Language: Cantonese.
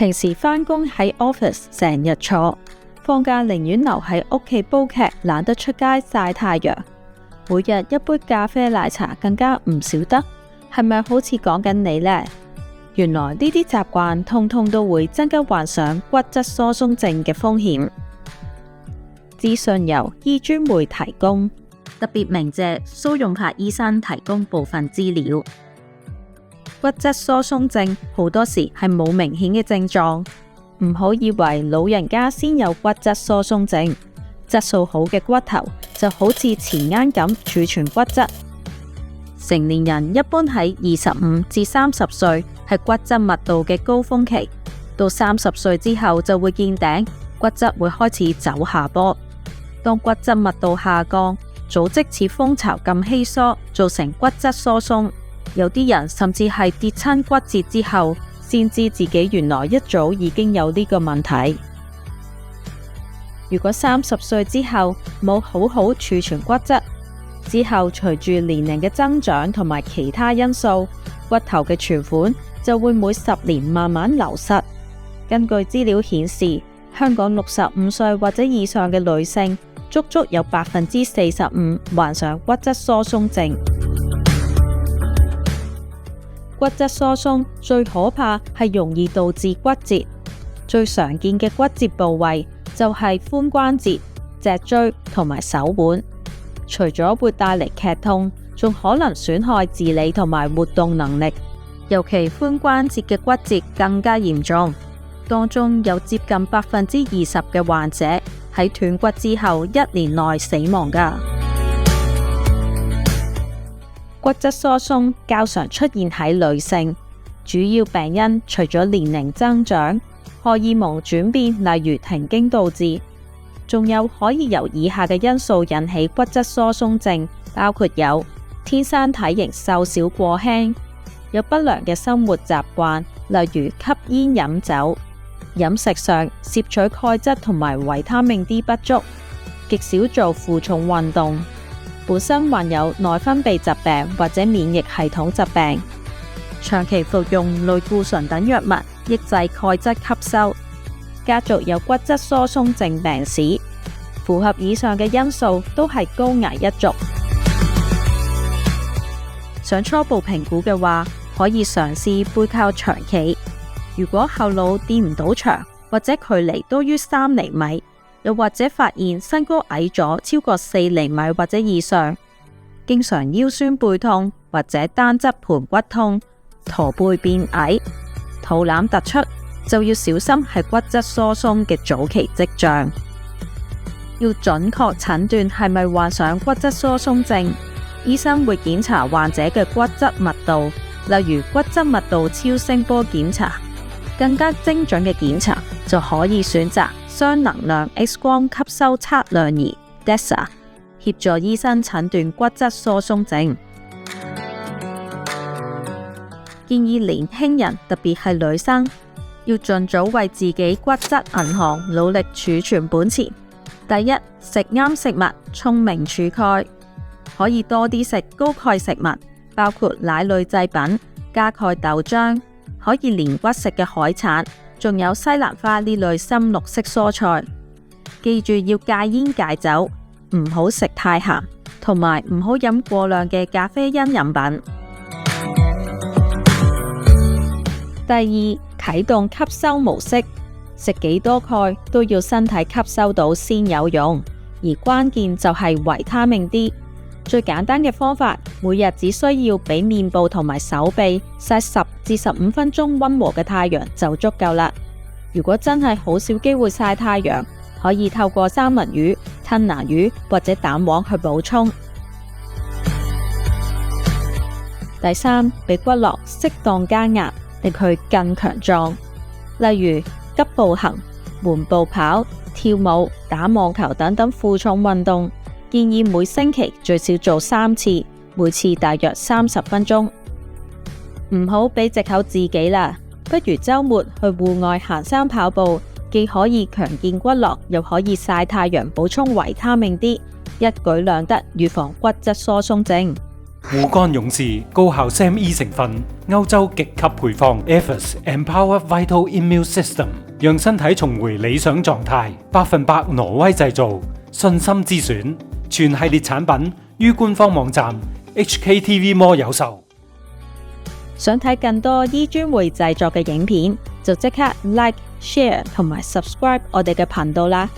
平時返工喺 office 成日坐，放假寧願留喺屋企煲劇，懶得出街曬太陽。每日一杯咖啡奶茶更加唔少得，係咪好似講緊你呢？原來呢啲習慣通通都會增加患上骨質疏鬆症嘅風險。資訊由醫專媒提供，特別鳴謝蘇永柏醫生提供部分資料。骨質疏鬆症好多時係冇明顯嘅症狀，唔好以為老人家先有骨質疏鬆症。質素好嘅骨頭就好似錢罌咁儲存骨質。成年人一般喺25至30歲係骨質密度嘅高峰期，到30歲之後就會見頂，骨質會開始走下坡。當骨質密度下降，組織似蜂巢咁稀疏，造成骨質疏鬆。有啲人甚至係跌親骨折之後，先知自己原來一早已經有呢個問題。如果30歲之後冇好好儲存骨質，之後隨住年齡嘅增長同埋其他因素，骨頭嘅存款就會每10年慢慢流失。根據資料顯示，香港65歲或者以上嘅女性，足足有45%患上骨質疏鬆症。骨質疏鬆最可怕係容易導致骨折，最常見嘅骨折部位就係髖關節、脊椎同埋手腕。除咗會帶嚟劇痛，仲可能損害自理同埋活動能力。尤其髖關節嘅骨折更加嚴重，當中有接近20%嘅患者喺斷骨之後1年內死亡㗎。骨質疏鬆較常出現喺女性，主要病因除咗年齡增長、荷爾蒙轉變，例如停經導致，仲有可以由以下嘅因素引起骨質疏鬆症，包括有天生體型瘦小過輕，有不良嘅生活習慣，例如吸煙飲酒，飲食上攝取鈣質同埋維他命 D 不足，極少做負重運動，本身患有內分泌疾病或者免疫系統疾病，長期服用類固醇等藥物抑制鈣質吸收，家族有骨質疏鬆症病史，符合以上嘅因素都係高危一族。想初步評估嘅話，可以嘗試背靠牆企。如果後腦掂唔到牆，或者距離多於3厘米，又或者發現身高矮咗超過4厘米或者以上，經常腰酸背痛或者單側盤骨痛、駝背變矮、肚腩突出，就要小心係骨質疏鬆嘅早期跡象。要準確診斷係咪患上骨質疏鬆症，醫生會檢查患者嘅骨質密度，例如骨質密度超聲波檢查。更加精準嘅檢查就可以選擇雙能量 X 光吸收測量儀 DEXA， 協助醫生診斷骨質疏鬆症。建議年輕人，特別係女生，要盡早為自己骨質銀行努力儲存本錢。第一，食啱食物，聰明儲鈣，可以多啲食高鈣食物，包括奶類製品、加鈣豆漿，可以連骨食嘅海產，仲有西蘭花呢類深綠色蔬菜。記住要戒煙戒酒，唔好食太鹹，同埋唔好飲過量嘅咖啡因飲品。第二，啟動吸收模式，食幾多鈣都要身體吸收到先有用，而關鍵就係維他命 D。最簡單嘅方法，每日只需要俾面部同埋手臂曬10至15分鐘溫和嘅太陽就足夠啦。如果真係好少機會曬太陽，可以透過三文魚、吞拿魚或者蛋黃去補充。第三，俾骨骼適當加壓，令佢更強壯。例如急步行、緩步跑、跳舞、打網球等等負重運動。建議每星期最少做3次，每次大約30分鐘。唔好俾藉口自己啦，不如週末去戶外行山跑步，既可以強健骨骼，又可以曬太陽補充維他命 D， 一舉兩得，預防骨質疏鬆症。護肝勇士高效 SAM-E 成分，歐洲極級配方 EFFAS Empower Vital Immune System， 讓身體重回理想狀態。100%挪威製造，信心之選。全系列產品於官方網站 HKTV Mall 有售。想睇更多醫專會製作嘅影片，就即刻 Like、Share 同埋 Subscribe 我哋嘅頻道啦！